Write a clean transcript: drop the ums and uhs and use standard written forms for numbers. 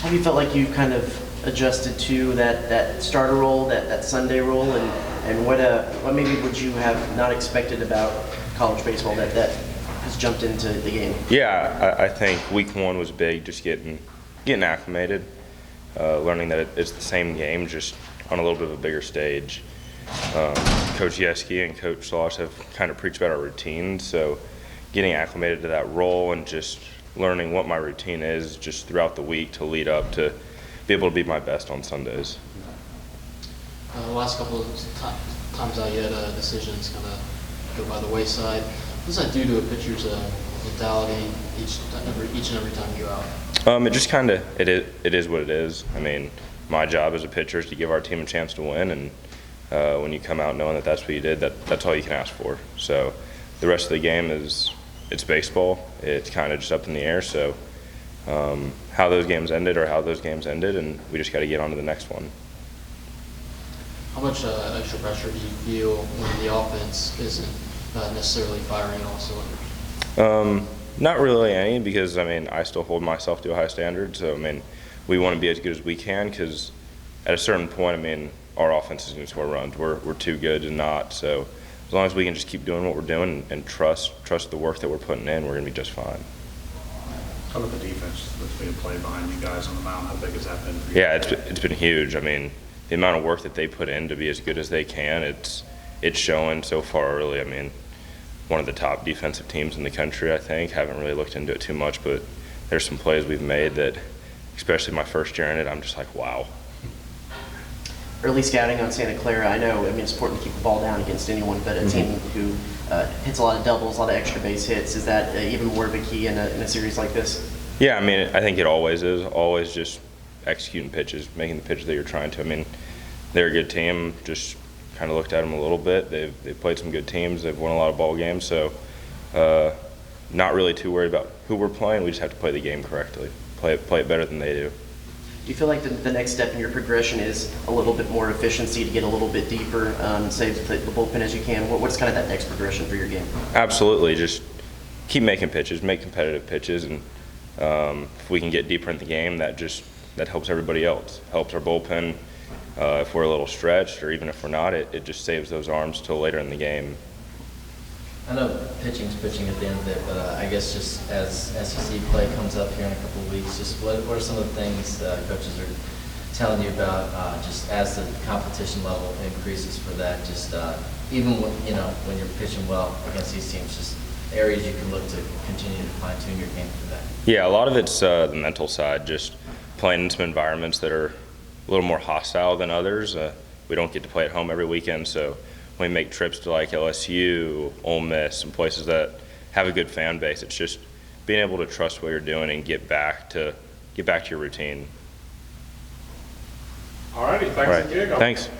Have you felt like you've kind of adjusted to that starter role, that Sunday role, and what maybe would you have not expected about college baseball that has jumped into the game? Yeah, I think week one was big, just getting acclimated, learning that it's the same game, just on a little bit of a bigger stage. Coach Yeski and Coach Sloss have kind of preached about our routine, so getting acclimated to that role and just learning what my routine is just throughout the week to lead up to be able to be my best on Sundays. The last couple of times out, you had decisions kind of go by the wayside. What does that do to a pitcher's mentality each and every time you go out? It just kind of it is what it is. I mean, my job as a pitcher is to give our team a chance to win, and when you come out knowing that that's what you did, that's all you can ask for. So the rest of the game it's baseball. It's kind of just up in the air. So how those games ended, and we just got to get on to the next one. How much extra pressure do you feel when the offense isn't necessarily firing all cylinders? Not really any, because I mean I still hold myself to a high standard. So I mean we want to be as good as we can, because at a certain point, I mean our offense is going to score runs. We're too good to not. So as long as we can just keep doing what we're doing and trust the work that we're putting in, we're going to be just fine. How about the defense that's being played behind you guys on the mound? How big has that been for you? Yeah, it's been huge. I mean, the amount of work that they put in to be as good as they can, it's showing so far early. I mean, one of the top defensive teams in the country, I think. Haven't really looked into it too much, but there's some plays we've made that, especially my first year in it, I'm just like, wow. Early scouting on Santa Clara, I know, I mean, it's important to keep the ball down against anyone, but a team who hits a lot of doubles, a lot of extra base hits, is that even more of a key in a series like this? Yeah, I mean, I think it always is. Always just executing pitches, making the pitches that you're trying to. I mean, they're a good team. Just kind of looked at them a little bit. They've played some good teams. They've won a lot of ball games. So not really too worried about who we're playing. We just have to play the game correctly, play it better than they do. Do you feel like the next step in your progression is a little bit more efficiency to get a little bit deeper and save the bullpen as you can? What's kind of that next progression for your game? Absolutely. Just keep making pitches, make competitive pitches, and if we can get deeper in the game, that helps everybody else. Helps our bullpen. If we're a little stretched, or even if we're not, it just saves those arms till later in the game. I know pitching's pitching at the end of it, but I guess just as SEC play comes up here in a couple of weeks, just what are some of the things coaches are telling you about just as the competition level increases for that, just even when you're pitching well against these teams, just areas you can look to continue to fine-tune your game for that? Yeah, a lot of it's the mental side, just playing in some environments that are a little more hostile than others. We don't get to play at home every weekend, so when we make trips to like LSU, Ole Miss, and places that have a good fan base, it's just being able to trust what you're doing and get back to your routine. All righty, thanks All right. again. Thanks.